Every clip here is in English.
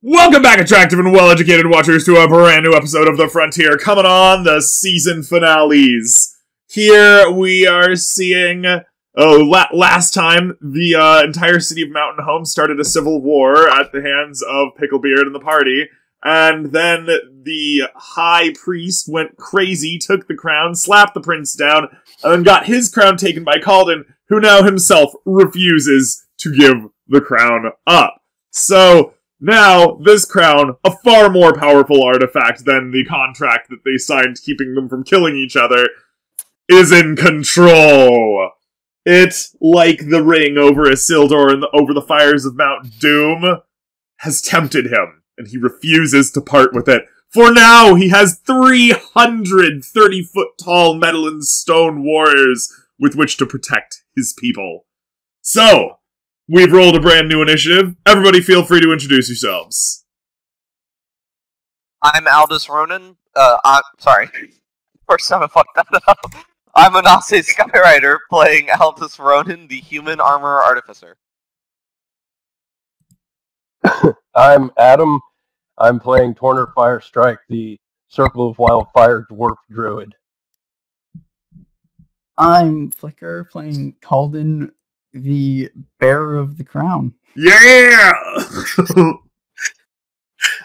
Welcome back, attractive and well-educated watchers, to a brand new episode of The Frontier, coming on the season finales. Here we are seeing... last time, the entire city of Mountain Home started a civil war at the hands of Picklebeard and the party, and then the high priest went crazy, took the crown, slapped the prince down, and then got his crown taken by Caldyn, who now himself refuses to give the crown up. So... now, this crown, a far more powerful artifact than the contract that they signed keeping them from killing each other, is in control. It, like the ring over Isildur and over the fires of Mount Doom, has tempted him, and he refuses to part with it. For now, he has 300 30-foot-tall metal and stone warriors with which to protect his people. So... we've rolled a brand new initiative. Everybody feel free to introduce yourselves. I'm Aldous Ronan. I'm sorry. First time I fucked that up. I'm Anase Skyrider playing Aldous Ronan, the human armor artificer. I'm Adam. I'm playing Torner Firestrike, the Circle of Wildfire dwarf druid. I'm Flicker playing Caldyn, the bearer of the crown. Yeah!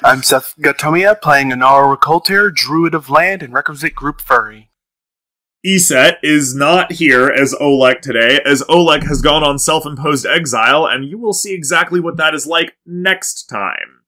I'm Seth Gatomia, playing Anara Recolter, Druid of Land and Requisite Group Furry. Eset is not here as Oleg today, as Oleg has gone on self-imposed exile, and you will see exactly what that is like next time.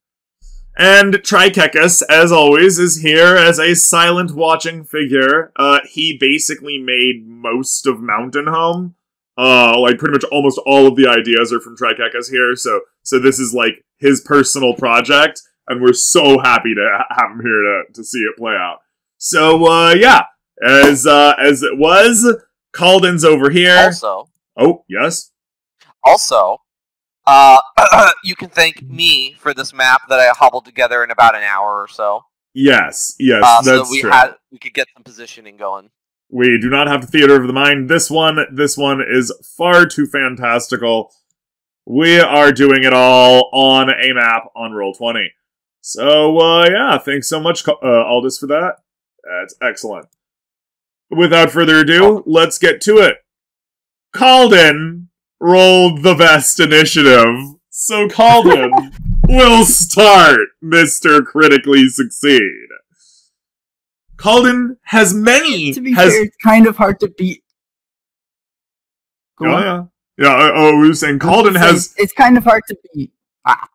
And Trikekus, as always, is here as a silent watching figure. He basically made most of Mountain Home. Like, pretty much almost all of the ideas are from Trikekus here, so this is, like, his personal project, and we're so happy to have him here to see it play out. So, yeah, as it was, Caldyn's over here. Also... oh, yes? Also, you can thank me for this map that I hobbled together in about an hour or so. Yes, that's so true. We could get some positioning going. We do not have the theater of the mind. This one is far too fantastical. We are doing it all on a map on Roll20. So, yeah, thanks so much, Aldous, for that. That's excellent. Without further ado, let's get to it. Caldyn rolled the best initiative. So, Caldyn will start Mr. Critically Succeed. Caldyn has many... to be fair, it's kind of hard to beat. We were saying Caldyn has... it's kind of hard to beat... I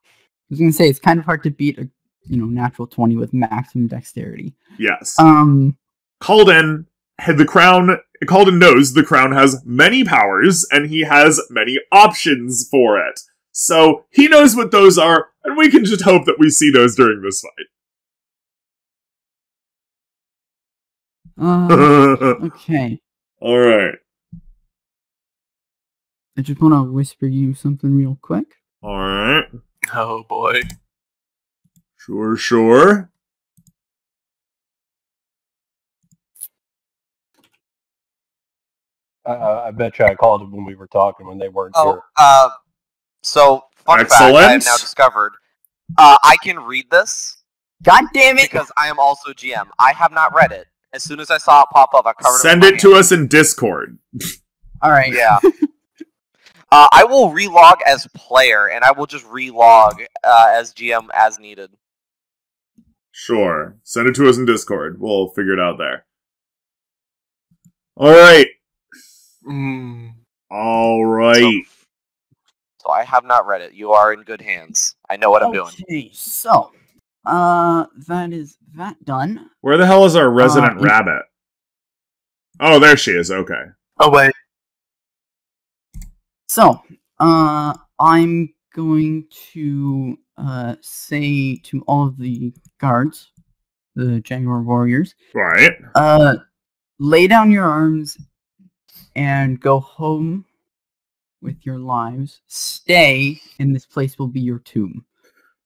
was going to say, it's kind of hard to beat a natural 20 with maximum dexterity. Yes. Caldyn had the crown... Caldyn knows the crown has many powers, and he has many options for it. So, he knows what those are, and we can just hope that we see those during this fight. Okay. Alright. I just want to whisper you something real quick. Alright. Oh boy. Sure. I bet you I called it when we were talking when they weren't here. So, fun fact I have now discovered. I can read this. God damn it! Because I am also GM. I have not read it. As soon as I saw it pop up, I covered it. Send it to us in Discord. Alright. Yeah. I will relog as player, and I will just relog as GM as needed. Sure. Send it to us in Discord. We'll figure it out there. Alright. Alright. So I have not read it. You are in good hands. I know what I'm doing. Okay, so... that is that done. Where the hell is our resident rabbit? Oh, there she is. Okay. Oh, wait. So, I'm going to say to all of the guards, the Jaguar warriors, right. Lay down your arms and go home with your lives. Stay, and this place will be your tomb.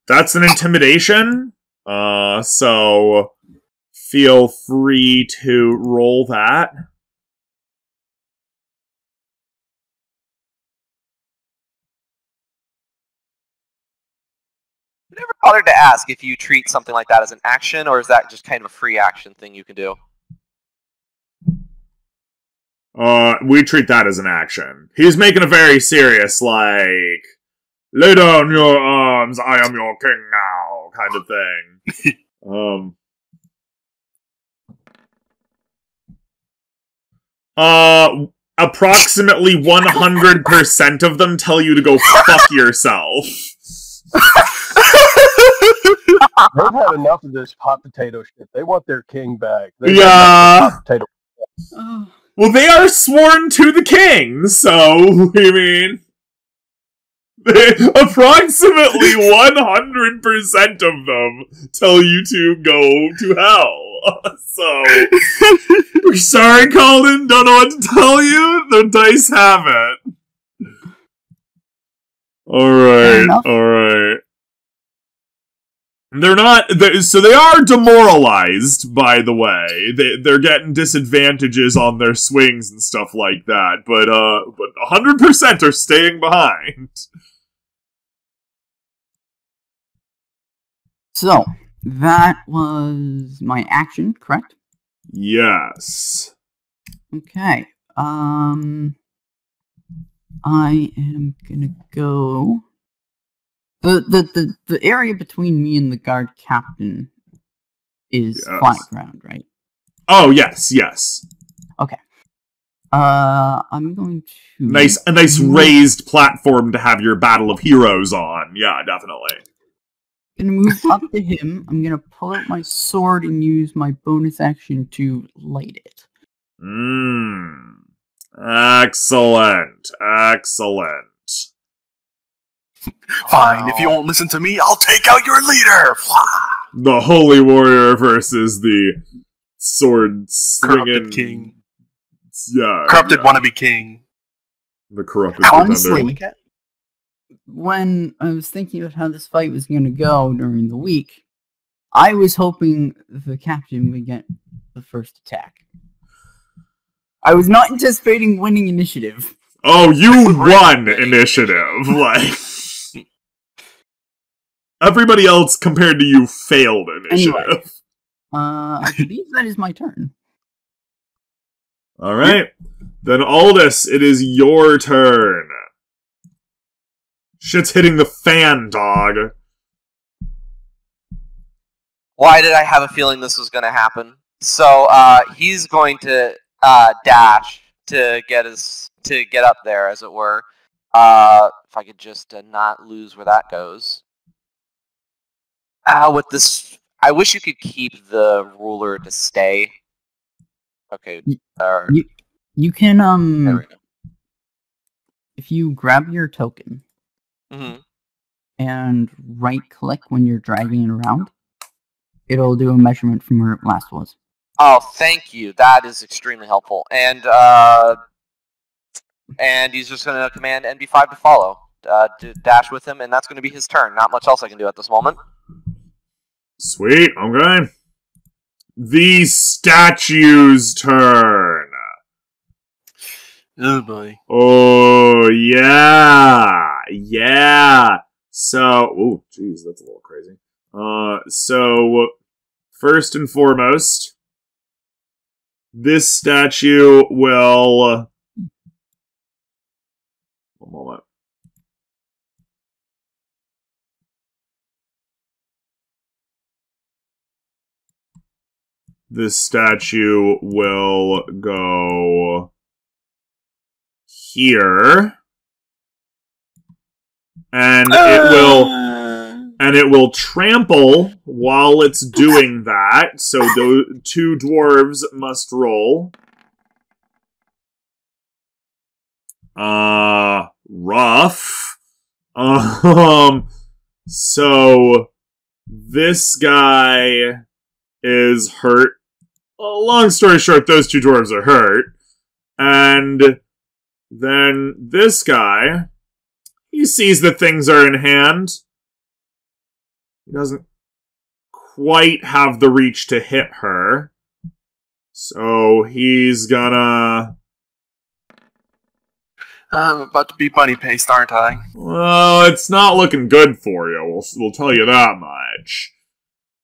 That's an intimidation. So feel free to roll that. never bothered to ask if you treat something like that as an action, or is that just kind of a free action thing you can do? We treat that as an action. He's making a very serious, like, lay down your arms, I am your king now, kind of thing. Approximately 100% of them tell you to go fuck yourself. They've had enough of this hot potato shit. They want their king back. Yeah. Potato. Well, they are sworn to the king, so, I mean... approximately 100% of them tell you to go to hell. So, we're sorry, Caldyn, don't know what to tell you. The dice have it. Alright. They're not, so they are demoralized, by the way. They're getting disadvantages on their swings and stuff like that, but 100% are staying behind. So, that was my action, correct? Yes. Okay. I am gonna go... The area between me and the guard captain is flat ground, right? Oh, yes. Okay. I'm going to... A nice raised platform to have your Battle of Heroes on. Yeah, definitely. Gonna move up to him. I'm gonna pull out my sword and use my bonus action to light it. Excellent. Fine, if you won't listen to me, I'll take out your leader! The Holy Warrior versus the sword swinging... Corrupted king. Yeah. Corrupted wannabe king. The corrupted Honestly, pretender. when I was thinking about how this fight was going to go during the week, I was hoping the captain would get the first attack. I was not anticipating winning initiative. Oh, you won initiative! Like... Everybody else, compared to you, failed initiative. Anyway, I believe that is my turn. Alright. Then Aldous, it is your turn. Shit's hitting the fan, dog. Why did I have a feeling this was going to happen? So, he's going to dash to get up there, as it were. If I could just not lose where that goes. With this, I wish you could keep the ruler to stay. Okay. You can There we go. if you grab your token and right-click when you're dragging it around, it'll do a measurement from where it last was. Oh, thank you. That is extremely helpful. And he's just going to command NB5 to follow, to dash with him, and that's going to be his turn. Not much else I can do at this moment. Sweet, okay. The statue's turn. Oh boy. Oh, yeah. So, oh, jeez, that's a little crazy. So, first and foremost, this statue will... One moment. This statue will go here, and it will trample while it's doing that. So those two dwarves must roll. Rough. So this guy is hurt. Long story short, those two dwarves are hurt. And then this guy, he sees that things are in hand. He doesn't quite have the reach to hit her. So he's gonna... I'm about to be bunny paste, aren't I? Well, it's not looking good for you. We'll tell you that much.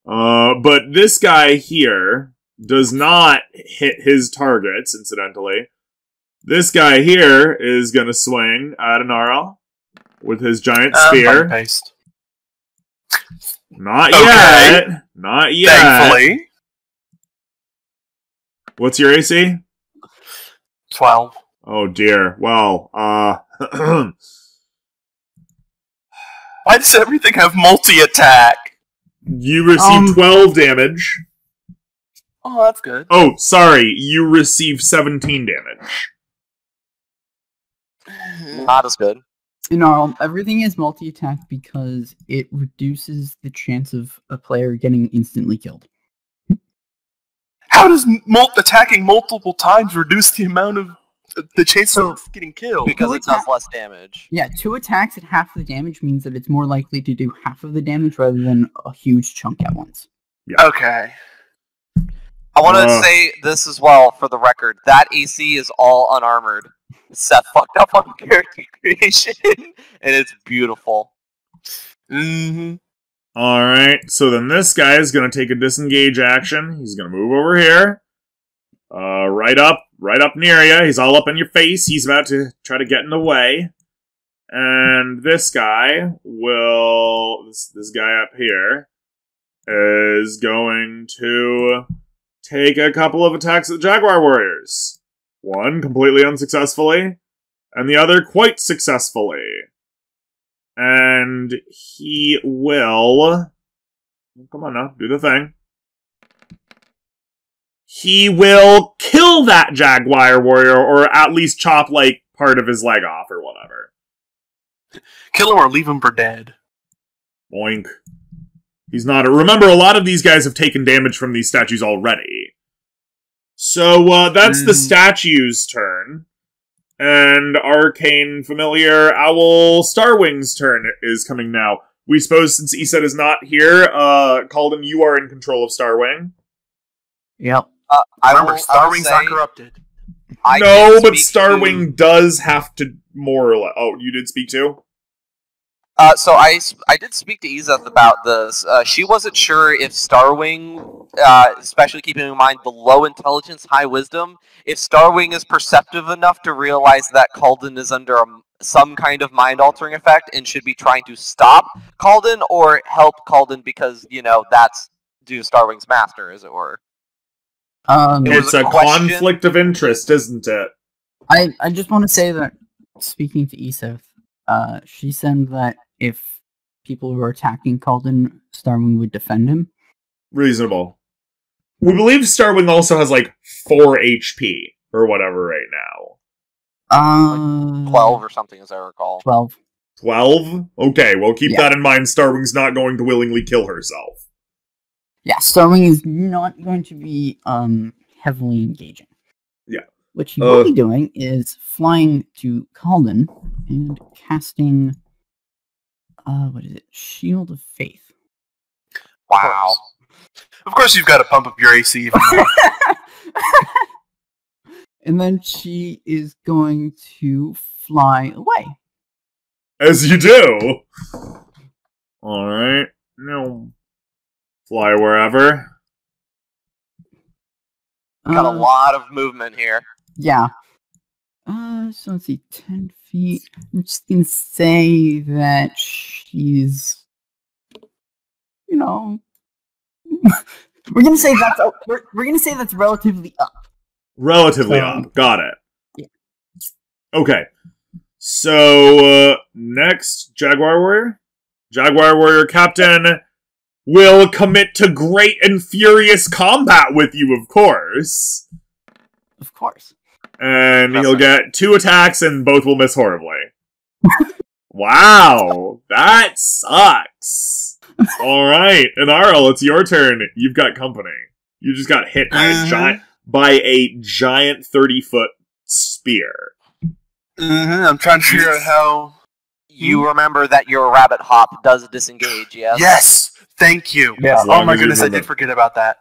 But this guy here does not hit his targets, incidentally. This guy here is gonna swing at Anara with his giant spear. Bunny paste. Not Okay. yet. Not yet. Thankfully. What's your AC? 12. Oh dear. Well, Why does everything have multi-attack? you receive 12 damage. Oh, that's good. Oh, sorry. You receive 17 damage. Not as good. Everything is multi-attack because it reduces the chance of a player getting instantly killed. How does attacking multiple times reduce the amount of the chance of getting killed? Because it does less damage. Yeah, 2 attacks at half the damage means that it's more likely to do half of the damage rather than a huge chunk at once. Okay. I want to say this as well, for the record. That AC is all unarmored. Seth fucked up on character creation, and it's beautiful. Mm-hmm. Alright, so then this guy is going to take a disengage action. He's going to move over here. Right up near you. He's all up in your face. He's about to try to get in the way. And this guy will... This guy up here is going to take a couple of attacks at the Jaguar Warriors. One completely unsuccessfully, and the other quite successfully. And he will... Come on now, do the thing. He will kill that Jaguar Warrior, or at least chop, like, part of his leg off, or whatever. Kill him or leave him for dead. Boink. He's not... Remember, a lot of these guys have taken damage from these statues already. So, that's the statue's turn. And Arcane Familiar Owl Starwing's turn is coming now. We suppose since Issa is not here, Caldyn, you are in control of Starwing. Yep. Remember, Starwing's not corrupted. No, but Starwing does have to more or less... Oh, you did speak too? So I did speak to Izeth about this. She wasn't sure if Starwing, especially keeping in mind the low intelligence, high wisdom, if Starwing is perceptive enough to realize that Caldyn is under some kind of mind-altering effect and should be trying to stop Caldyn or help Caldyn because, you know, that's due to Starwing's master, as it were. It's a conflict of interest, isn't it? I just want to say that, speaking to Iseth, she said that if people were attacking Caldyn, Starwing would defend him. Reasonable. We believe Starwing also has, like, 4 HP, or whatever right now. 12 or something, as I recall. 12. 12? Okay, well, keep that in mind. Starwing's not going to willingly kill herself. Yeah, Starwing is not going to be heavily engaging. Yeah. What he will be doing is flying to Caldyn and casting... what is it? Shield of Faith. Wow. Of course you've got to pump up your AC even more. And then she is going to fly away. As you do! Alright. No. Fly wherever. Got a lot of movement here. Yeah. So let's see, 10 feet. I'm just gonna say that she's, you know, we're gonna say that's we're gonna say that's relatively up. Relatively up. Got it. Yeah. Okay. So, next, Jaguar Warrior. Jaguar Warrior Captain will commit to great and furious combat with you, of course. Of course. And he'll get 2 attacks and both will miss horribly. Wow, that sucks. Alright, Inarl, it's your turn. You've got company. You just got hit by a giant 30-foot spear. I'm trying to figure out how... You remember that your rabbit hop does disengage, yes? Yes! Thank you! Yeah. Oh my goodness, I did forget about that.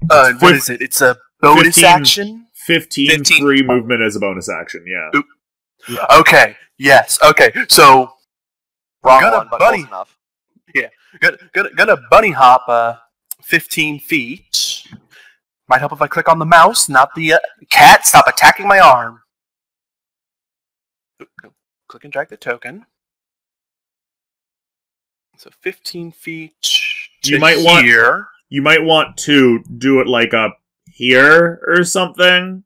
What is it? It's a bonus action? 15 free movement as a bonus action, yeah. Okay. Yes. Okay. So Wrong Gonna one, but bunny. close enough. gonna bunny hop 15 feet. Might help if I click on the mouse, not the cat. Stop attacking my arm. Click and drag the token. So 15 feet to You might here. You might want to do it like up here or something,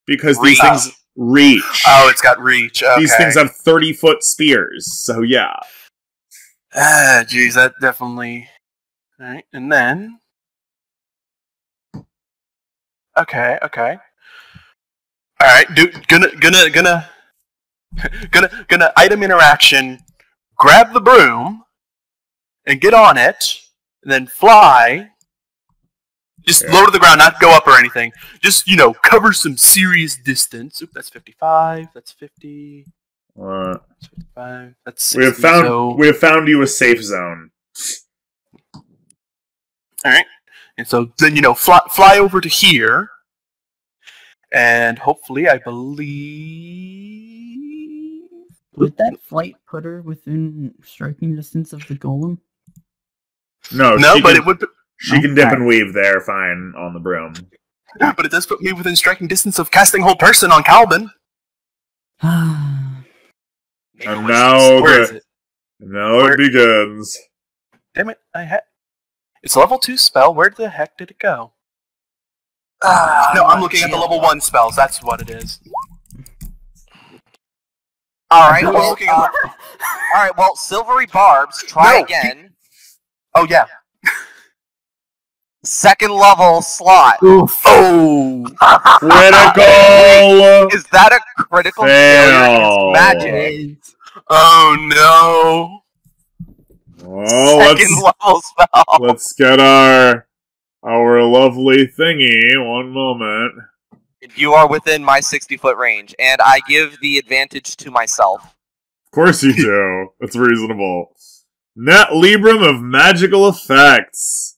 because these things reach. Oh, it's got reach. Okay. These things have 30-foot spears, so yeah. Geez, that definitely. All right, and then. Okay. All right, gonna item interaction. Grab the broom and get on it, and then fly. Just low to the ground, not go up or anything. Just, cover some serious distance. Oop, that's 55. That's 50. That's 55. That's 60. We have found you a safe zone. All right, and so then fly over to here, and hopefully, I believe. Would that flight put her within striking distance of the golem? No, but it would. She can dip and weave there, fine, on the broom. But it does put me within striking distance of casting Hold Person on Caldyn. And now it begins. Damn it! It's a level 2 spell. Where the heck did it go? No, I'm looking at the level 1 spells. That's what it is. All right. Well, Silvery Barbs. Try again. Oh yeah. Second level slot. Oof. Oh! Critical! Is that a critical failure? It's magic. Oh no! Oh, Second level spell. let's get our lovely thingy. One moment. You are within my 60-foot range, and I give the advantage to myself. Of course you do. That's reasonable. Net Librum of magical effects.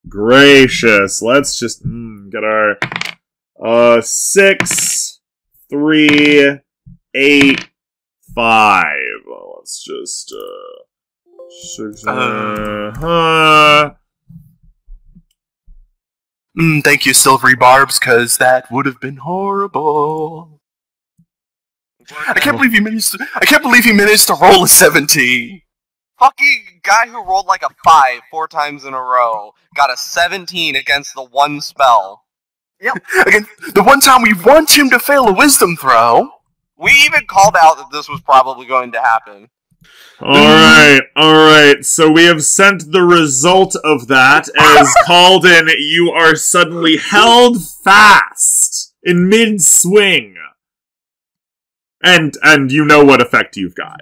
Gracious. Let's just get our 6, 3, 8, 5. Let's just 6. Thank you, Silvery Barbs, because that would have been horrible. I can't believe you managed to roll a 17. Fucking guy who rolled like a 5 4 times in a row got a 17 against the one spell. Yep. Again, the one time we want him to fail a wisdom throw. We even called out that this was probably going to happen. Alright. So we have sent the result of that as Caldyn, you are suddenly held fast in mid-swing. And you know what effect you've got.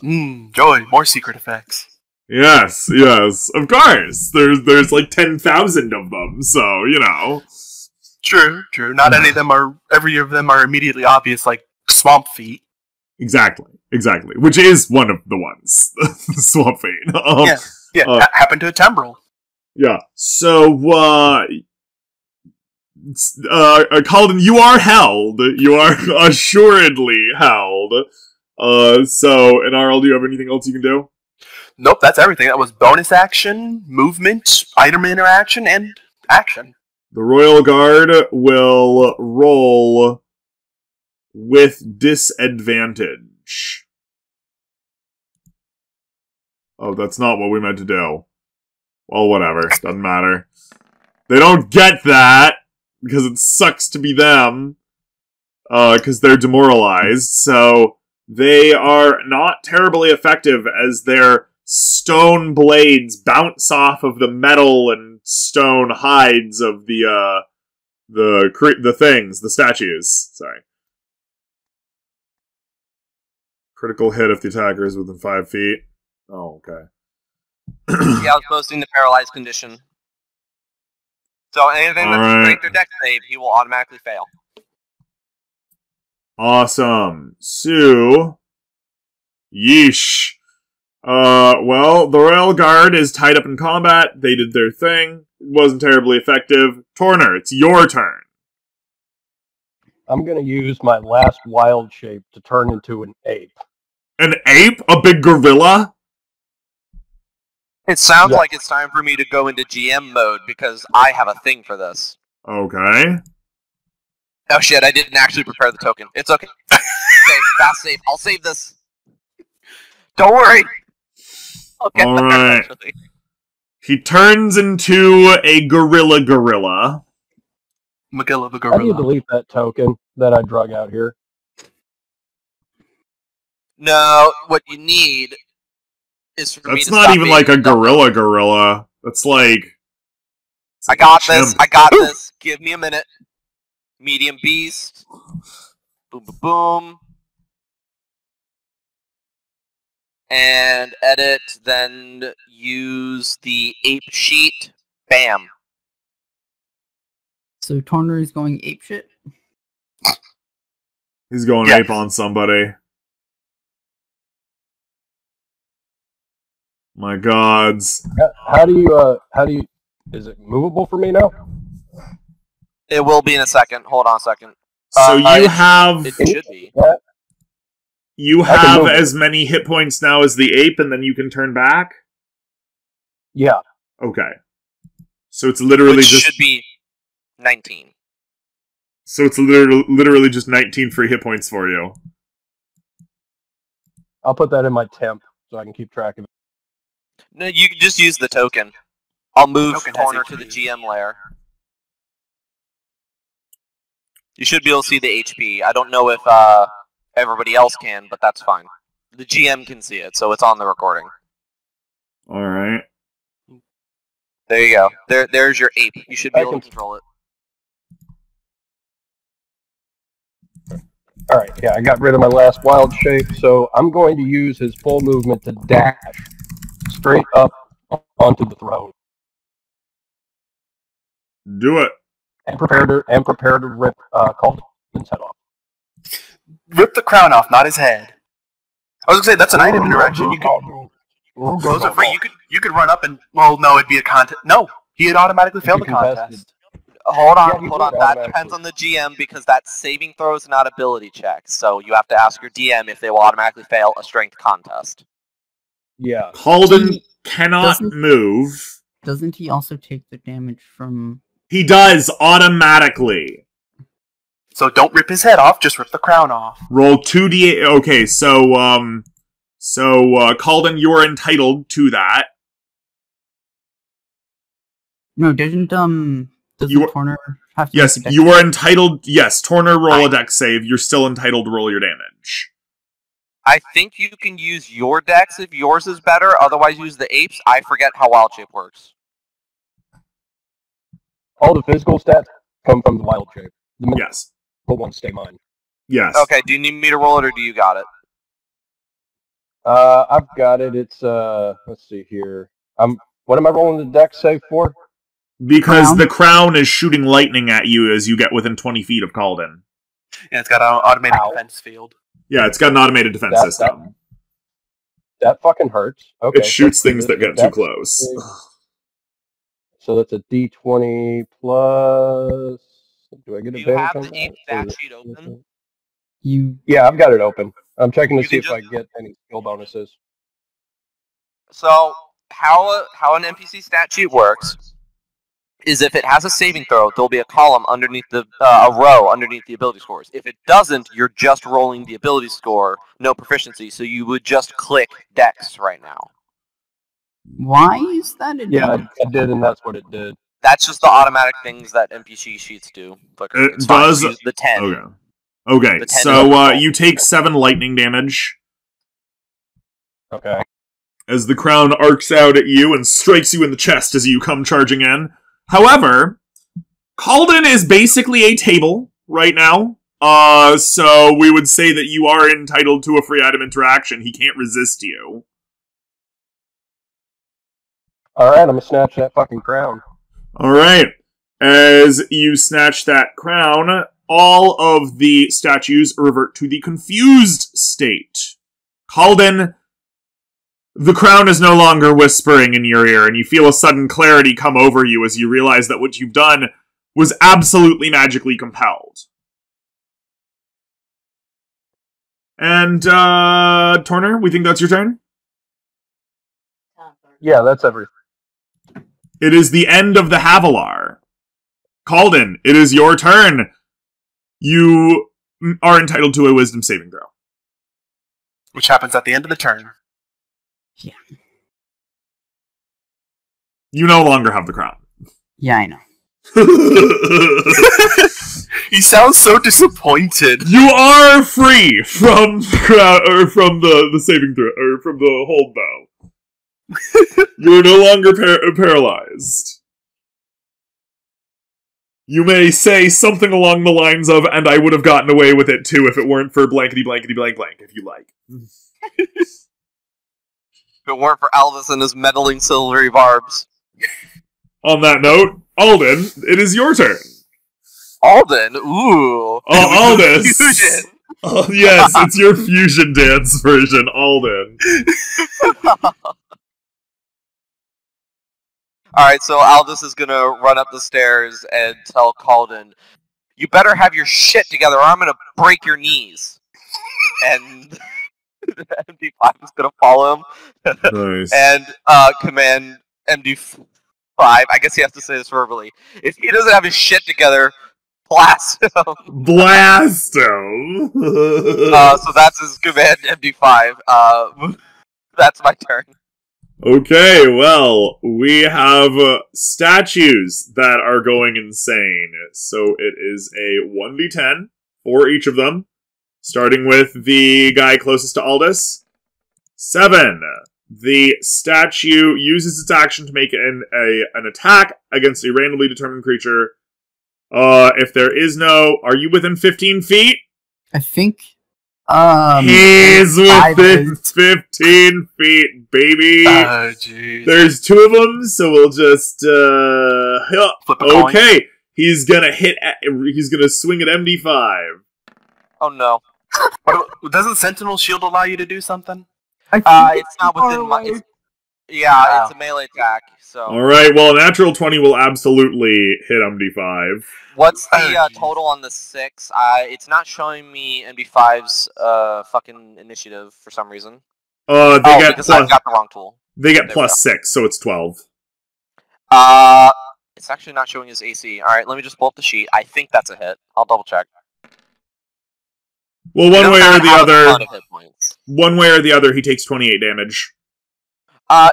Joy, more secret effects. Yes, of course. There's like 10,000 of them, so, True. Not every of them are immediately obvious, like Swamp Feet. Exactly. Which is one of the ones. Swamp Feet. Happened to a Tembrel. Yeah, so, Caldyn, you are held. You are assuredly held. So, in RL, do you have anything else you can do? Nope, that's everything. That was bonus action, movement, item interaction, and action. The Royal Guard will roll with disadvantage. Oh, that's not what we meant to do. Well, whatever. Doesn't matter. They don't get that, because it sucks to be them, because they're demoralized, so they are not terribly effective as their stone blades bounce off of the metal and stone hides of the statues. Sorry. Critical hit if the attacker is within 5 feet. Oh, okay. Yeah, I was posting the paralyzed condition. So anything that's a strength or dex save, he will automatically fail. Awesome. Sue. Yeesh. Well, the Royal Guard is tied up in combat. They did their thing. It wasn't terribly effective. Torner, it's your turn. I'm gonna use my last wild shape to turn into an ape. An ape? A big gorilla? It sounds Yeah. like it's time for me to go into GM mode because I have a thing for this. Okay. Oh shit, I didn't actually prepare the token. It's okay. Okay, fast save. I'll save this. Don't worry. I'll get there Alright. eventually. He turns into a gorilla. Magilla the How do you gorilla. delete that token that I drug out here? No, what you need is for me That's to not stop even being like a dumb. gorilla. That's like... I got chimp. this. I got this. Give me a minute. Medium beast. Boom, boom, boom. And edit, then use the ape sheet. Bam. So Torner is going apeshit? He's going Yes. ape on somebody. My gods. How do you, is it movable for me now? It will be in a second. Hold on a second. So you It have... should be. You I can have move it. as many hit points now as the ape, and then you can turn back? Yeah. Okay. So it's literally Which just... should be 19. So it's literally just 19 free hit points for you. I'll put that in my temp so I can keep track of it. No, you can just use the token. I'll move Token has Torner to the HP. GM layer. You should be able to see the HP. I don't know if everybody else can, but that's fine. The GM can see it, so it's on the recording. Alright. There you go. There's your ape. You should be I able to can- control it. Alright, yeah, I got rid of my last wild shape, so I'm going to use his full movement to dash straight up onto the throne. Do it. And prepare to rip Caldyn's head off. Rip the crown off, not his head. I was gonna say that's an item interaction. You could those are free. You could run up and no, it'd be a contest. No, he had automatically failed the contest. Hold Yeah, on, you hold would on. That automatically. depends on the GM because that's saving throws, not ability checks. So you have to ask your DM if they will automatically fail a strength contest. Yeah. Caldyn cannot doesn't- move. Doesn't he also take the damage from... He does automatically. So don't rip his head off. Just rip the crown off. Roll 2d8. Okay, so Caldyn, you're entitled to that. No, doesn't You- Torner have to... Yes, make a dex you are save? entitled. Yes, Torner, roll a dex save. You're still entitled to roll your damage. I think you can use your dex if yours is better. Otherwise, use the apes. I forget how wild shape works. All the physical stats come from the wild shape. The mental Yes. ones stay mine. Yes. Okay, do you need me to roll it or do you got it? I've got it. It's let's see here. What am I rolling the dex save for? Because Crown? the crown is shooting lightning at you as you get within 20 feet of Caldyn. Yeah, it's got an automated Ow. defense field. Yeah, it's got an automated defense That- system. That fucking hurts. Okay. It shoots so things that get too dex close. save- So that's a D20 plus. Do I get Do you advantage have on the that? ape Or- stat sheet open? You... Yeah, I've got it open. I'm checking to You see can if I get any skill bonuses. So, how an NPC stat sheet works is if it has a saving throw, there'll be a column underneath a row underneath the ability scores. If it doesn't, you're just rolling the ability score, no proficiency. So you would just click Dex right now. Why is that a Yeah, dex? I did, and that's what it did. That's just the automatic things that NPC sheets do. Like, It it's fine. does- Use the 10. Okay. Okay, The 10 so is the you take 7 lightning damage Okay. as the crown arcs out at you and strikes you in the chest as you come charging in. However, Caldyn is basically a table right now. So we would say that you are entitled to a free item interaction. He can't resist you. Alright, I'm gonna snatch that fucking crown. Alright. As you snatch that crown, all of the statues revert to the confused state. Caldyn, the crown is no longer whispering in your ear, and you feel a sudden clarity come over you as you realize that what you've done was absolutely magically compelled. And, Torner, we think that's your turn? Yeah, that's everything. It is the end of the Havilar. Caldyn, it is your turn. You are entitled to a wisdom saving throw. Which happens at the end of the turn. Yeah. You no longer have the crown. Yeah, I know. He sounds so disappointed. You are free from the crown, or from the saving throw, or from the hold bow. You're no longer paralyzed. You may say something along the lines of, and I would have gotten away with it too if it weren't for blankety blankety blank blank, if you like. If it weren't for Aldous and his meddling silvery barbs. On that note, Alden, it is your turn. Alden? Ooh. Aldous. Fusion. Oh, yes, it's your fusion dance version, Alden. Alright, so Aldous is gonna run up the stairs and tell Caldyn, you better have your shit together or I'm gonna break your knees. And MD5 is gonna follow him. Nice. And command MD5, I guess he has to say this verbally, if he doesn't have his shit together, blast him. Blast him! So that's his command, MD5. That's my turn. Okay, well, we have statues that are going insane. So it is a 1d10 for each of them, starting with the guy closest to Aldous. 7. The statue uses its action to make an attack against a randomly determined creature. If there is no... Are you within 15 feet? I think. He's within 15 feet, baby. Oh, jeez. There's 2 of them, so we'll just, Flip a coin. okay. He's gonna he's gonna swing at MD5. Oh no. Doesn't Sentinel Shield allow you to do something? It's not within my... It's a melee attack, so... Alright, well, a natural 20 will absolutely hit MD5. What's the total on the 6? It's not showing me MD5's fucking initiative for some reason. They get because plus, I've got the wrong tool. they get There plus 6, so it's 12. It's actually not showing his AC. Alright, let me just pull up the sheet. I think that's a hit. I'll double check. Well, one way or the other, Hit points. one way or the other, he takes 28 damage. Yeah.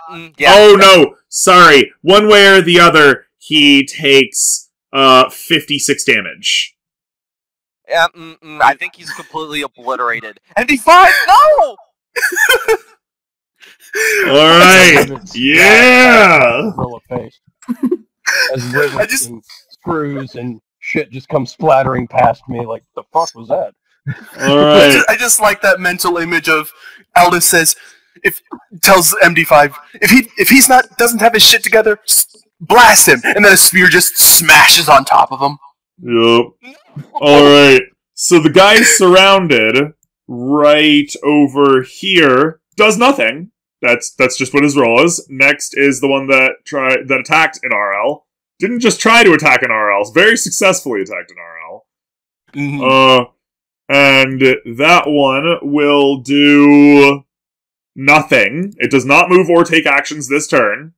Oh, no! Sorry. One way or the other, he takes 56 damage. Yeah, I think he's completely obliterated. MD5, no! Alright. Yeah! Gorilla face. As rivets and screws and shit just come splattering past me, like, the fuck was that? Alright. I just like that mental image of Aldous says, tells MD5, if he's doesn't have his shit together, blast him, and then a spear just smashes on top of him. Yep. Alright. So the guy surrounded right over here does nothing. That's just what his roll is. Next is the one that attacked an RL. Didn't just try to attack an RL, very successfully attacked an RL. Mm-hmm. And that one will do nothing. It does not move or take actions this turn.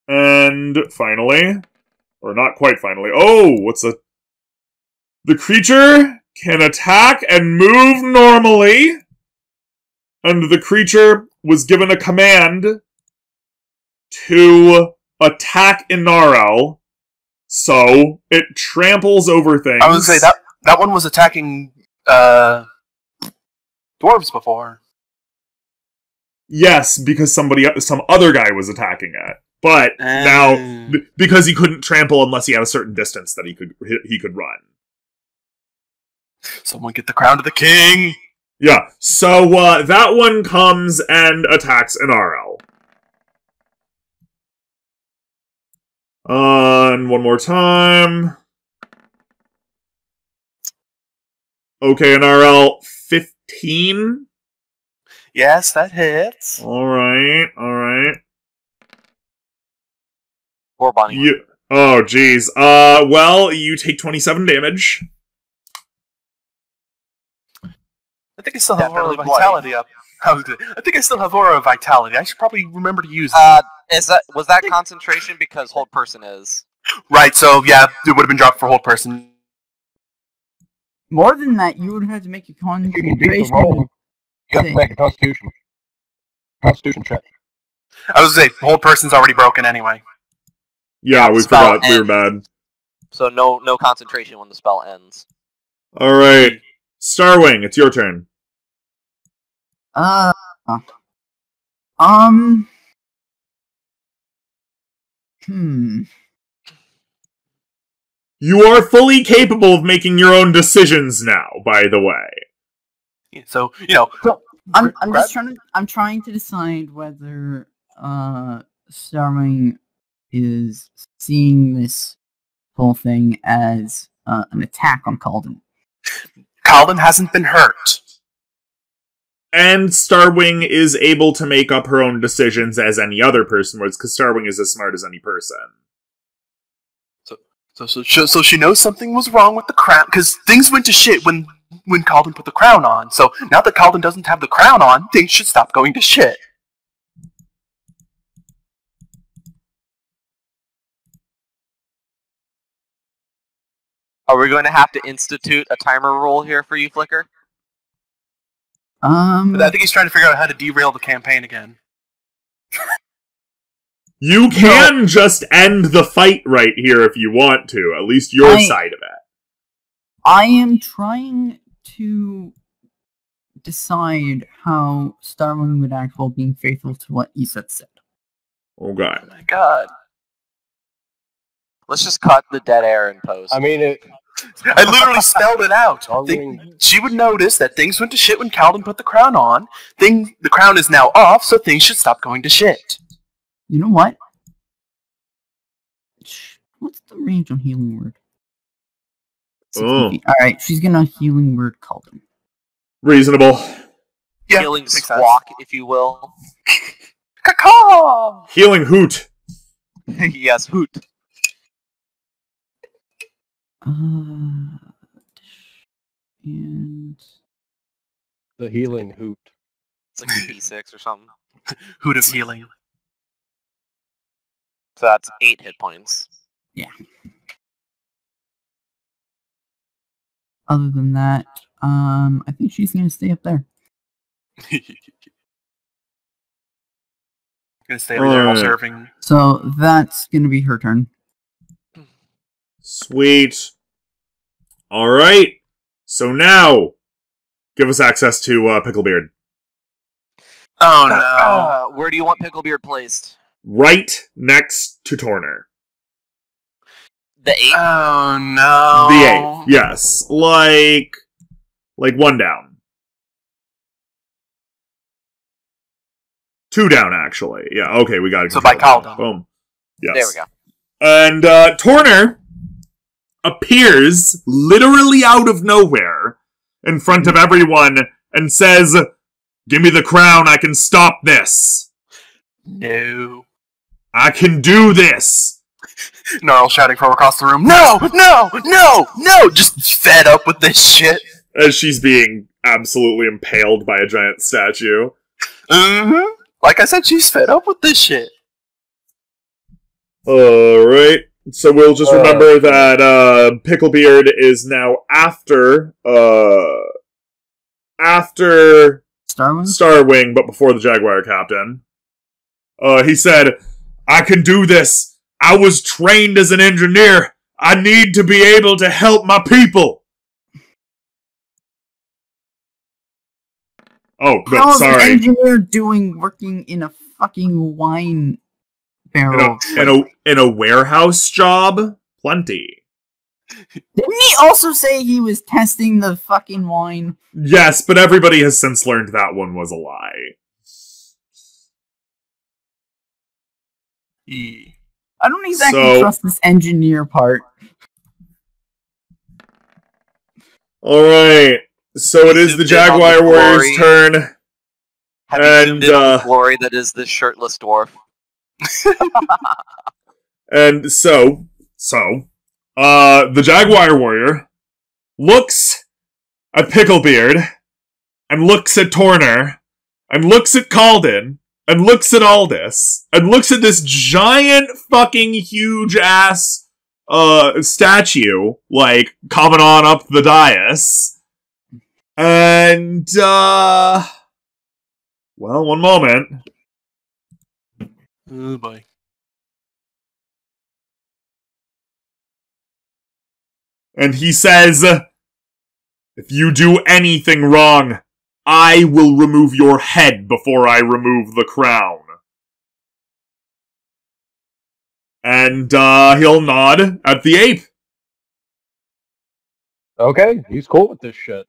And finally, or not quite finally, the creature can attack and move normally. And the creature was given a command to attack Inarel. So it tramples over things. I would say that one was attacking dwarves before. Yes, because some other guy was attacking it. But now, because he couldn't trample unless he had a certain distance that he could run. Someone get the crown to the king! Yeah, so that one comes and attacks an RL. And one more time. Okay, an RL 15. Yes, that hits. Alright. Poor Bonnie. Oh, jeez. Well, you take 27 damage. think I still have Definitely Aura Vitality up. I think I still have Aura Vitality. I should probably remember to use it. Was that concentration because hold person is? Right, so yeah, it would have been dropped for hold person. More than that, you would have had to make a If you can beat the concentration. roll, you have to make a Constitution check. I was gonna say, hold person's already broken anyway. Yeah, we Spell forgot. We were ends. bad. So no concentration when the spell ends. Alright. Starwing, it's your turn. You are fully capable of making your own decisions now, by the way. So, you know, I'm trying to decide whether Starwing is seeing this whole thing as an attack on Caldyn. Caldyn hasn't been hurt. And Starwing is able to make up her own decisions as any other person would, because Starwing is as smart as any person. So she knows something was wrong with the crown, because things went to shit when Caldyn put the crown on. So now that Caldyn doesn't have the crown on, things should stop going to shit. Are we going to have to institute a timer rule here for you, Flicker? I think he's trying to figure out how to derail the campaign again. You can just end the fight right here if you want to, at least your side of it. I am trying to decide how Starwing would act while being faithful to what Iset said. Okay. Oh my god. Let's just cut the dead air in post. I mean, I literally spelled it out. Starwing- She would notice that things went to shit when Caldyn put the crown on. The crown is now off, so things should stop going to shit. You know what? What's the range on healing word? 60 feet. Alright, she's gonna healing word Caldyn. Reasonable. Yeah, Healing makes squawk, if you will. Caw! Healing hoot. Yes, hoot. And the healing hoot. It's like a D6 or something. Hoot of healing. So that's 8 hit points. yeah. Other than that, I think she's gonna stay up there. Gonna stay over there Alright. observing. So that's gonna be her turn. Sweet. Alright. So now, give us access to Picklebeard. Oh no. Where do you want Picklebeard placed? Right next to Torner. The 8? Oh no. The 8th, yes. Like one down. 2 down, actually. Yeah, okay, we got it. So by Caldyn. Boom. Yes. There we go. And Torner appears literally out of nowhere in front of everyone and says, "Give me the crown, I can stop this. No. I can do this." Gnarl shouting from across the room, "No! No! No! No!" Just fed up with this shit. As she's being absolutely impaled by a giant statue. Mm-hmm. Like I said, she's fed up with this shit. Alright. So we'll just remember that Picklebeard is now after Starwing, but before the Jaguar Captain. He said, "I can do this. I was trained as an engineer. I need to be able to help my people." Oh, good, How's sorry. an engineer working in a fucking wine barrel? In a warehouse job? Plenty. Didn't he also say he was testing the fucking wine? Yes, but everybody has since learned that one was a lie. I don't exactly trust this engineer part. Alright, so it is the Jaguar Warrior's turn. Have you zoomed in on the glory that is this shirtless dwarf? And so, the Jaguar Warrior looks at Picklebeard and looks at Torner, and looks at Caldyn, and looks at Aldous, and looks at this giant fucking huge ass statue, like, coming on up the dais. And, well, one moment. Oh boy. And he says, if you do anything wrong, I will remove your head before I remove the crown. And, he'll nod at the ape. Okay, he's cool with this shit.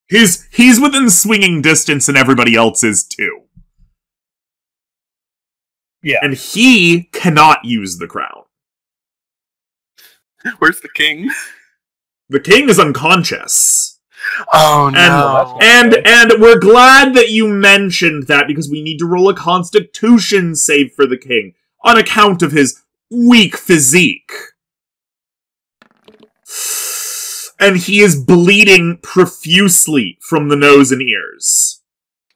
He's within swinging distance and everybody else is too. Yeah. And he cannot use the crown. Where's the king? The king is unconscious. Oh no. And we're glad that you mentioned that because we need to roll a constitution save for the king on account of his weak physique. And he is bleeding profusely from the nose and ears.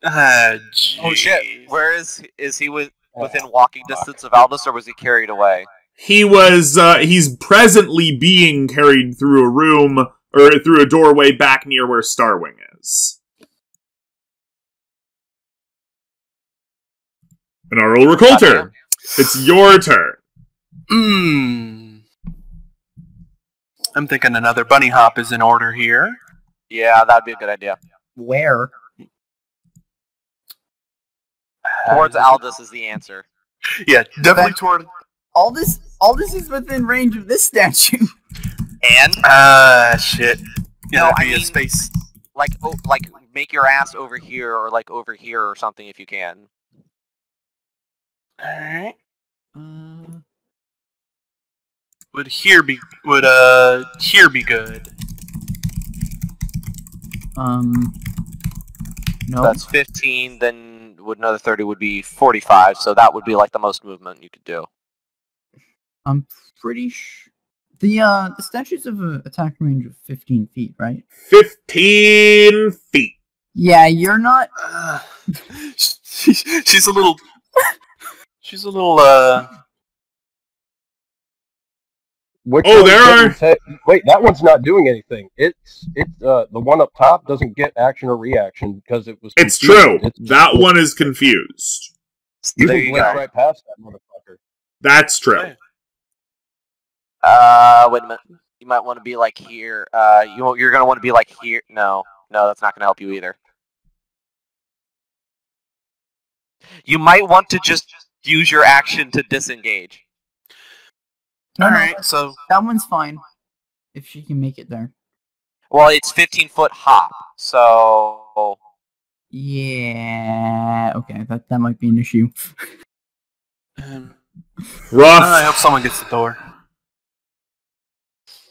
Oh shit! Where is he within walking distance of Aldous, or was he carried away? He's presently being carried through a room, or through a doorway back near where Starwing is. And our Ulrich Coulter, it's your turn. I'm thinking another bunny hop is in order here. Yeah, that'd be a good idea. Where? Towards Aldous is the answer. Yeah, definitely toward... Aldous is within range of this statue. And? Shit. Yeah, No, that'd I be a mean- space. Like make your ass over here, or like over here or something if you can. Alright. Would here be good? No. That's 15, then would another 30 would be 45, so that would be like the most movement you could do. I'm pretty sure the statues have an attack range of 15 feet, right? 15 feet. Yeah, you're not. She's a little. She's a little. Which Oh, one there are- didn't wait, that one's not doing anything. It's the one up top doesn't get action or reaction because it was. It's confused. true. That one is confused. You There can you blink go. right past that motherfucker. That's true. Wait a minute. You might want to be like here. You're gonna want to be like here. No, that's not gonna help you either. You might want to just use your action to disengage. No, Alright, so that one's fine. If she can make it there. Well, it's 15-foot hop, so Yeah. Okay, that might be an issue. Rough. I hope someone gets the door.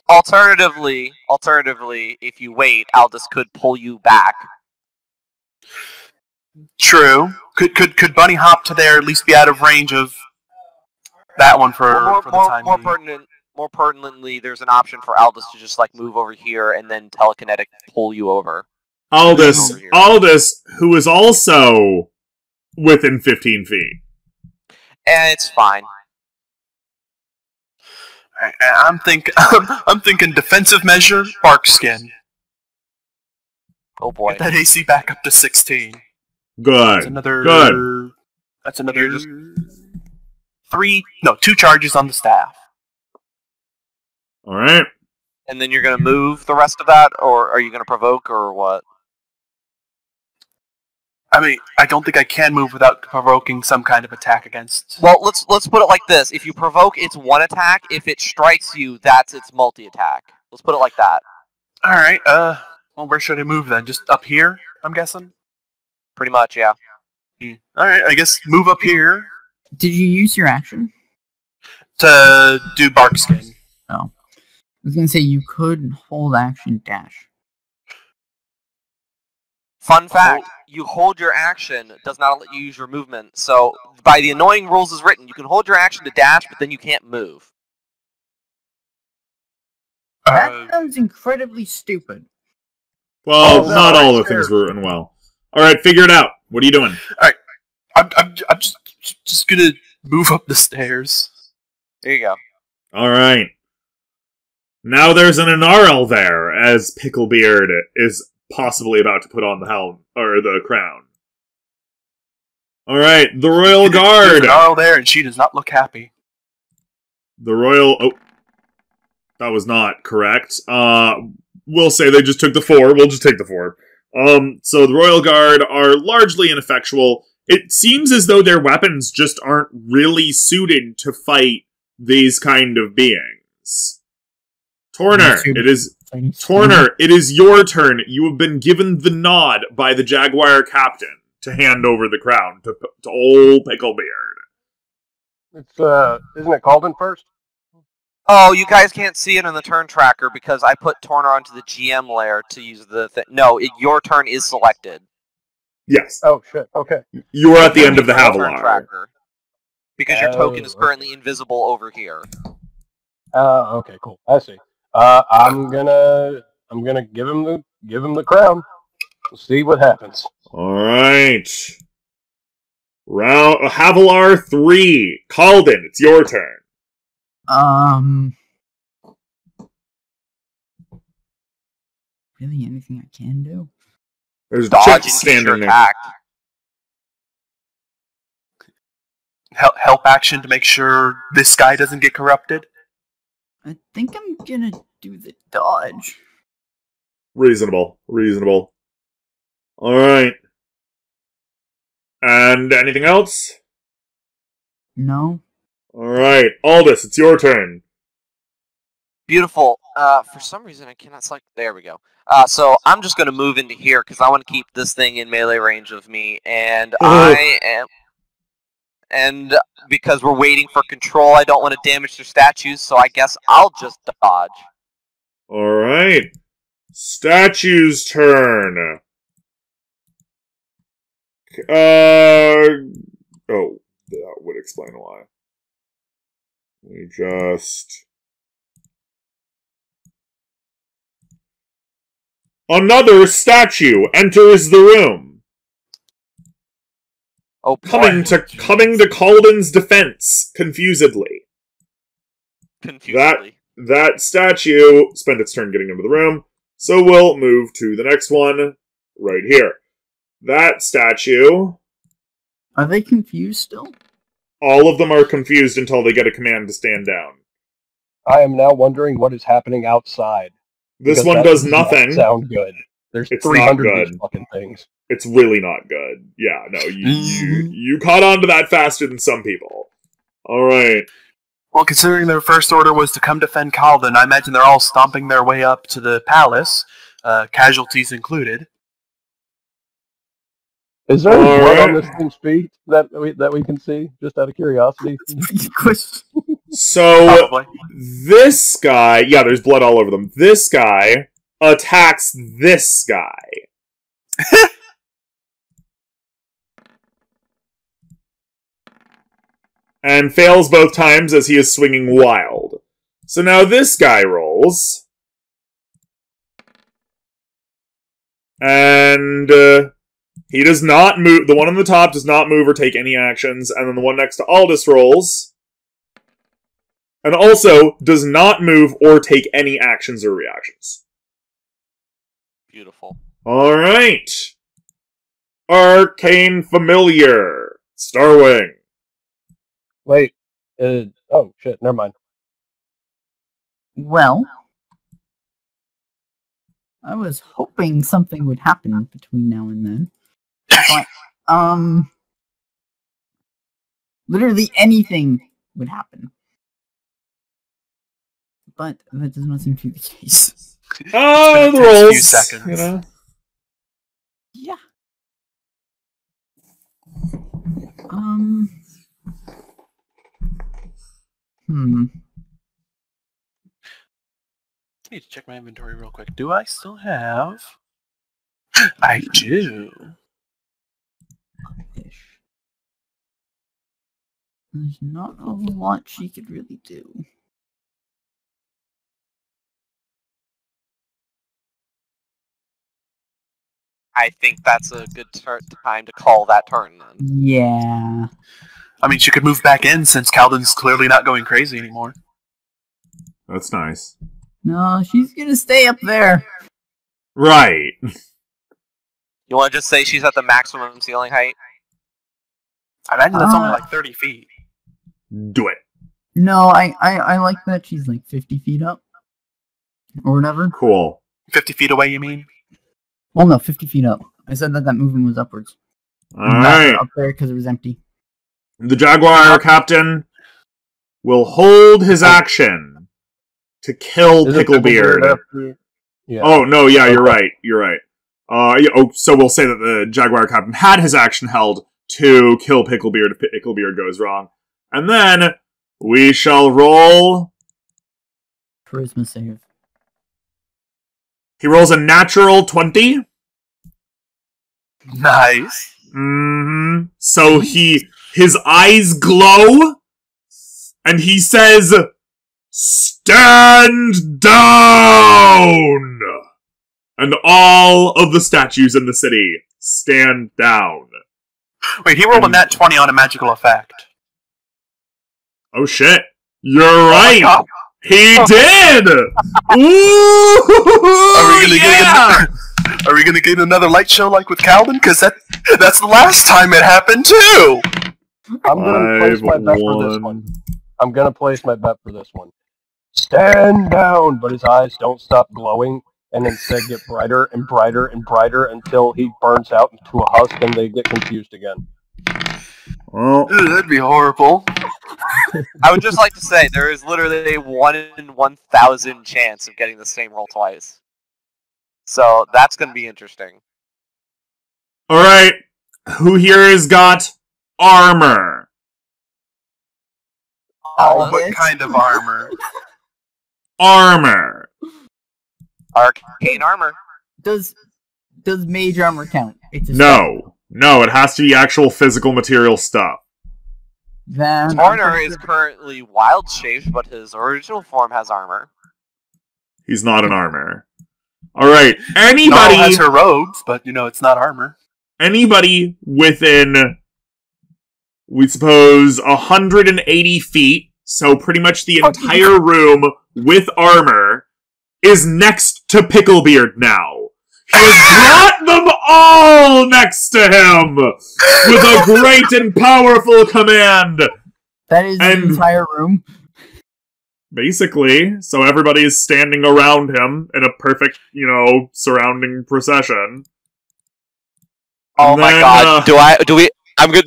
alternatively, if you wait, Aldous could pull you back. True. Could bunny hop to there? At least be out of range of that one for the time being. More pertinently, there's an option for Aldous to just like move over here and then telekinetic pull you over. Aldous, Over here. who is also within 15 feet. And it's fine. Alright, I'm thinking defensive measure, bark skin. Oh boy. Get that AC back up to 16. Good. That's another. Good. That's another. 2 charges on the staff. Alright. And then you're gonna move the rest of that, or are you gonna provoke, or what? I mean, I don't think I can move without provoking some kind of attack against. Well, let's put it like this: if you provoke, it's one attack. If it strikes you, that's its multi-attack. Let's put it like that. All right. Well, where should I move then? Just up here, I'm guessing. Pretty much, yeah. All right. I guess move up here Did you use your action? to do bark skin. Oh. I was gonna say you could hold action dash. Fun fact: you hold your action does not let you use your movement. So, by the annoying rules as written, you can hold your action to dash, but then you can't move. That sounds incredibly stupid. Well, Oh, no, not all the stairs. things were written well. All right, figure it out. What are you doing? I'm just gonna move up the stairs. There you go. All right. Now there's an Inarl there, as Picklebeard is possibly about to put on the helm or the crown. All right, the Royal There's Guard. an Arl there, and she does not look happy. The Royal. Oh, that was not correct. We'll say they just took the 4. We'll just take the 4. So the Royal Guard are largely ineffectual. It seems as though their weapons just aren't really suited to fight these kind of beings. Torner, it is your turn. You have been given the nod by the Jaguar Captain to hand over the crown to old Picklebeard. It's isn't it Caldyn first? Oh, you guys can't see it in the turn tracker because I put Torner onto the GM layer to use the thing. No, your turn is selected. Yes. Oh shit. Okay. You are at the end of the Turn Havilar. tracker. Because your token is currently invisible over here. Okay, cool. I see. I'm gonna give him the crown. See what happens. All right. Round Havilar 3. Caldyn, it's your turn. Really, anything I can do? There's Dodge Chip in case standing you're there. attacked. Help action to make sure this guy doesn't get corrupted. I think I'm gonna do the dodge. Reasonable. All right. And anything else? No. All right, Aldous, it's your turn. Beautiful. For some reason I cannot select. There we go. So I'm just going to move into here because I want to keep this thing in melee range of me, and and because we're waiting for control, I don't want to damage their statues, so I guess I'll just dodge. All right. Statue's turn. Oh, that would explain why. We just... Another statue enters the room. Oh, Coming to Caldyn's defense, confusedly. That statue spent its turn getting into the room, so we'll move to the next one right here. That statue... Are they confused still? All of them are confused until they get a command to stand down. I am now wondering what is happening outside. This one does nothing. Sound good. There's 300 of these fucking things. It's really not good. Yeah, no, you caught on to that faster than some people. All right. Well, considering their first order was to come defend Caldyn, I imagine they're all stomping their way up to the palace, casualties included. Is there any blood on this thing's feet that we can see, just out of curiosity? So, Probably. this guy... Yeah, there's blood all over them. This guy attacks this guy. And fails both times as he is swinging wild. So now this guy rolls. And he does not move. The one on the top does not move or take any actions. And then the one next to Aldous rolls. And also does not move or take any actions or reactions. Beautiful. Alright. Arcane Familiar. Starwing. Wait. Oh, shit. Never mind. Well, I was hoping something would happen between now and then. But, literally anything would happen. But that does not seem to be the case. Oh, the Few rolls. seconds. You know? Yeah. I need to check my inventory real quick. Do I still have... I do. Ish. There's not a lot she could really do. I think that's a good time to call that turn, then. Yeah. I mean, she could move back in since Caldyn's clearly not going crazy anymore. That's nice. No, she's gonna stay up there. Right. You want to just say she's at the maximum ceiling height? I imagine that's only like 30 feet. Do it. No, I like that she's like 50 feet up. Or whatever. Cool. 50 feet away, you mean? Well, no, 50 feet up. I said that movement was upwards. Alright. Not up there because it was empty. The Jaguar captain will hold his action to kill Picklebeard. Yeah. Oh, no, yeah, you're right. You're right. So we'll say that the Jaguar captain had his action held to kill Picklebeard if Picklebeard goes wrong. And then we shall roll... Charisma save. He rolls a natural 20. Nice. Mm-hmm. So his eyes glow, and he says, "Stand down!" And all of the statues in the city stand down. Wait, he rolled a nat 20 on a magical effect. Oh shit. You're right! God. He did! Ooh! Are we gonna get another light show like with Caldyn? Because that's the last time it happened too! I'm gonna place my bet for this one. I'm gonna place my bet for this one. Stand down, but his eyes don't stop glowing, and instead get brighter and brighter and brighter until he burns out into a husk and they get confused again. Well, Ooh, that'd be horrible. I would just like to say, there is literally a 1 in 1,000 chance of getting the same roll twice. So, that's going to be interesting. alright. Who here has got armor? Oh, what kind of armor? Armor. Arcane armor. Does mage armor count? It's a No, it has to be actual physical material stuff. Then Horner is currently wild shaped, but his original form has armor. He's not an armor. Alright, Nala anybody has her robes, but it's not armor. anybody within, we suppose, 180 feet, so pretty much the entire room with armor, is next to Picklebeard now. He has brought them all next to him with a great and powerful command. that is the and- entire room. Basically, so everybody is standing around him in a perfect, surrounding procession. Oh And my then, god,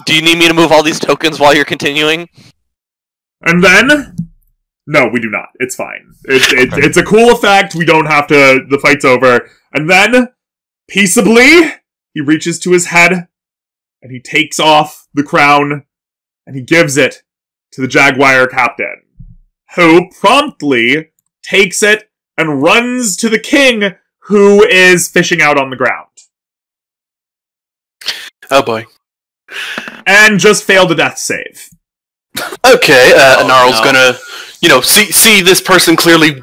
do you need me to move all these tokens while you're continuing? And then... No, we do not. It's fine. It's a cool effect. We don't have to... The fight's over. And then, peaceably, he reaches to his head, and he takes off the crown, and he gives it to the Jaguar captain, who promptly takes it and runs to the king, who is fishing out on the ground. Oh boy. And just failed a death save. Okay, Gnarl's no. gonna, see this person clearly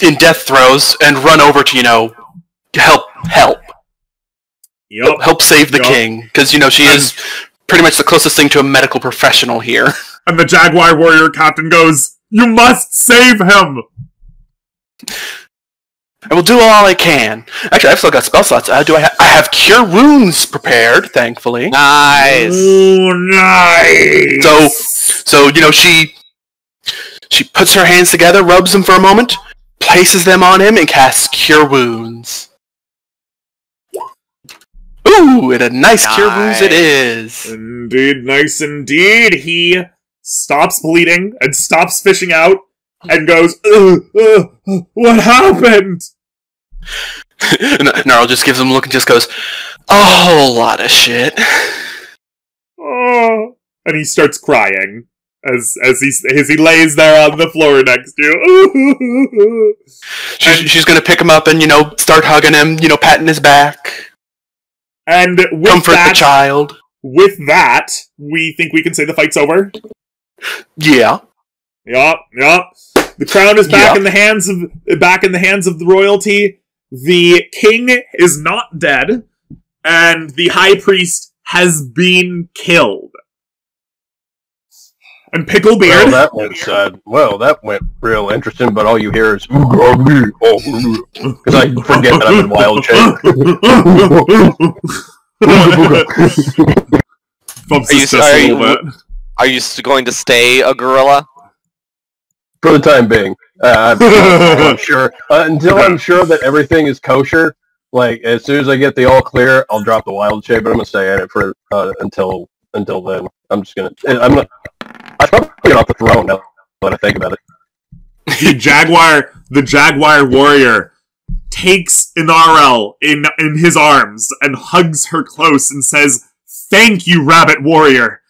in death throes and run over to, help Yep. save the Yup. king. Because, she is pretty much the closest thing to a medical professional here. And the Jaguar warrior captain goes, "You must save him!" I will do all I can. Actually, I've still got spell slots. I have Cure Wounds prepared, thankfully. Nice! Oh, nice! So she puts her hands together, rubs them for a moment, places them on him, and casts Cure Wounds. Ooh, and a nice Cure Wounds it is. Indeed, nice indeed. He stops bleeding and stops fishing out and goes, what happened? Gnarl just gives him a look and just goes, a whole lot of shit. Oh. And he starts crying as he lays there on the floor next to you. She's gonna pick him up and, start hugging him, patting his back. And with Comfort the child. With that, we think we can say the fight's over. Yeah. Yup. The crown is back in the hands of the royalty. The king is not dead. and the High Priest has been killed. And Picklebeard... Well, that went sad. Well, that went real interesting, but all you hear is... Because I forget that I'm in wild shape. Are you going to stay a gorilla? For the time being. I'm sure. Until I'm sure that everything is kosher, like, as soon as I get the all clear, I'll drop the wild shape, but I'm going to stay at it for until then. I'm just going to... I'm probably get off the throne now that I think about it. The Jaguar warrior takes Inarel in his arms and hugs her close and says, "Thank you, Rabbit Warrior.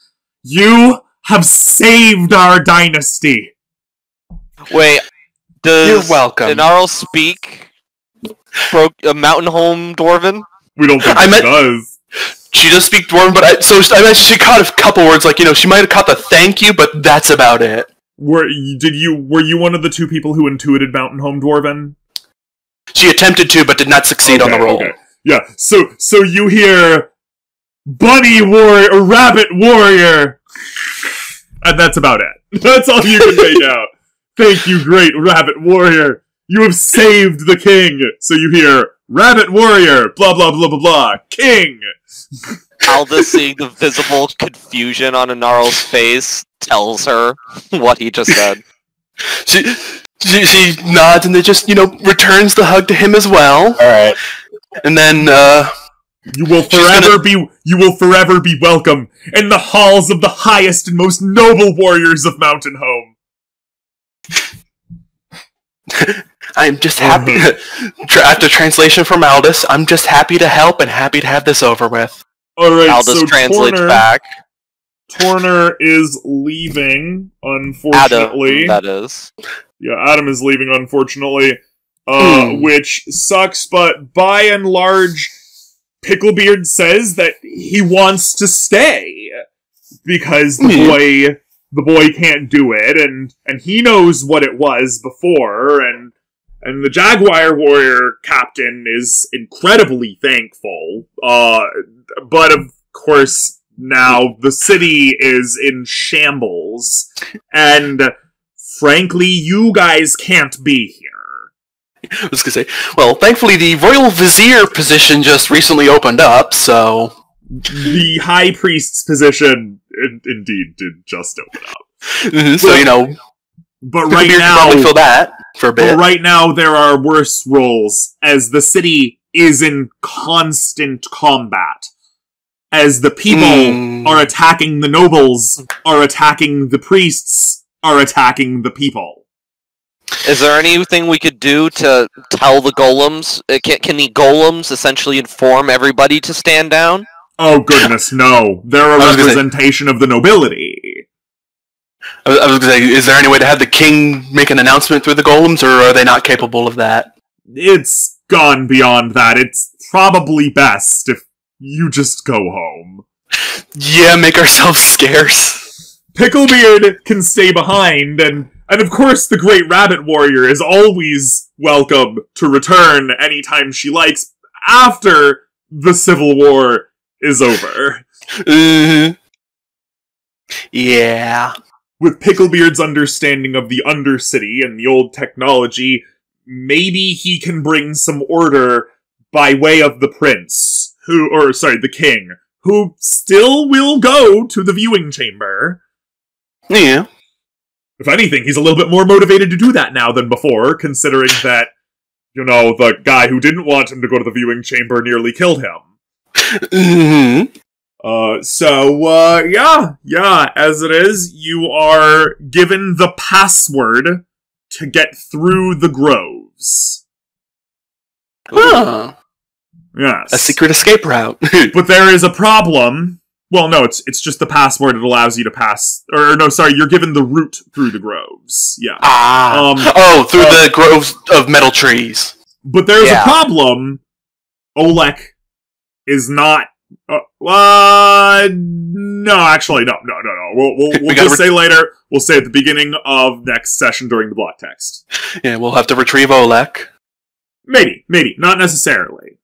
You have saved our dynasty." Wait, does You're welcome. Inarel speak Mountain Home Dwarven? We don't think she does. She does speak Dwarven, but I imagine she caught a couple words, like, she might have caught the thank you, but that's about it. Were you one of the two people who intuited Mountain Home Dwarven? She attempted to, but did not succeed on the roll. Okay. Yeah, so you hear Rabbit Warrior, and that's about it. That's all you can make out. Thank you, great Rabbit Warrior. You have saved the king. So you hear, Rabbit Warrior, blah, blah, blah, blah, blah, king. Alda, seeing the visible confusion on Inarel's face, tells her what he just said. She nods and then just, returns the hug to him as well. Alright. And then, You will forever be welcome in the halls of the highest and most noble warriors of Mountain Home. I'm just happy. After translation from Aldous, I'm just happy to help and happy to have this over with. Alright, Aldous so translates back. Torner is leaving, unfortunately. Adam, that is. Yeah, Adam is leaving, unfortunately. Which sucks, but by and large, Picklebeard says that he wants to stay. Because the boy can't do it, and he knows what it was before, and the Jaguar Warrior captain is incredibly thankful. But of course, now the city is in shambles, and frankly, you guys can't be here. I was gonna say, well, thankfully the Royal Vizier position just recently opened up, so... The High Priest's position, indeed, did just open up. So, but right now, probably fill that for a bit. But right now, there are worse roles, as the city is in constant combat. As the people are attacking the nobles, are attacking the priests, are attacking the people. Is there anything we could do to tell the golems? Can the golems essentially inform everybody to stand down? Oh goodness, no. They're a representation of the nobility. I was going to say, is there any way to have the king make an announcement through the golems, or are they not capable of that? It's gone beyond that. It's probably best if you just go home. Yeah, make ourselves scarce. Picklebeard can stay behind, and of course the Great Rabbit Warrior is always welcome to return anytime she likes after the Civil War is over. Yeah. With Picklebeard's understanding of the Undercity and the old technology, maybe he can bring some order by way of the prince, the king, who still will go to the viewing chamber. Yeah. If anything, he's a little bit more motivated to do that now than before, considering that, the guy who didn't want him to go to the viewing chamber nearly killed him. As it is, you are given the password to get through the groves. Huh. Yes. A secret escape route. But there is a problem. Well, no, it's just the password that allows you to pass. You're given the route through the groves. Yeah. Through the groves of metal trees. But there's a problem. Olek is not... no, actually, no. We'll just say later. We'll say at the beginning of next session during the block text. Yeah, we'll have to retrieve Olek. Maybe. Not necessarily.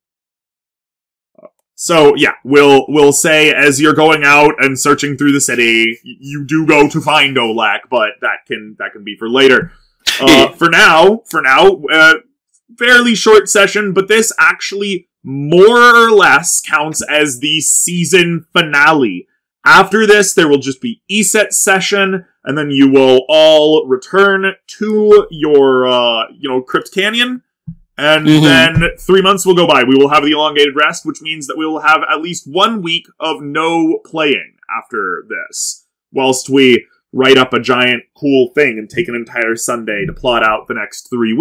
So yeah, we'll say as you're going out and searching through the city, you do go to find Olak, but that can be for later. For now, fairly short session, but this actually more or less counts as the season finale. After this, there will just be ESET session, and then you will all return to your, Crypt Canyon, and then 3 months will go by. We will have the elongated rest, which means that we will have at least 1 week of no playing after this, whilst we write up a giant cool thing and take an entire Sunday to plot out the next 3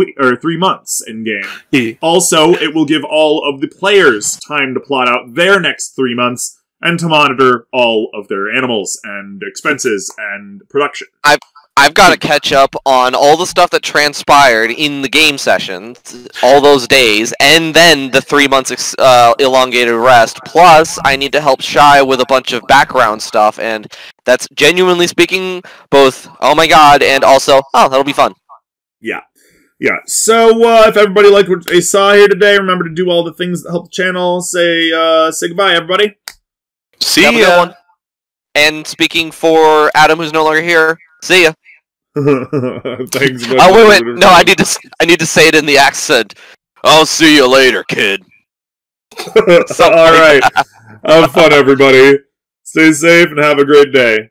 months in game. Also, it will give all of the players time to plot out their next 3 months and to monitor all of their animals and expenses and production. I've got to catch up on all the stuff that transpired in the game sessions, all those days, and then the 3 months elongated rest. Plus, I need to help Shy with a bunch of background stuff, and that's genuinely speaking both, oh my god, and also, oh, that'll be fun. Yeah. So, if everybody liked what they saw here today, remember to do all the things that help the channel. Say goodbye, everybody. See Have a ya. good one. And speaking for Adam, who's no longer here, see ya. Thanks. Oh wait, no, I need to say it in the accent. I'll see you later, kid. All right. Have fun, everybody. Stay safe and have a great day.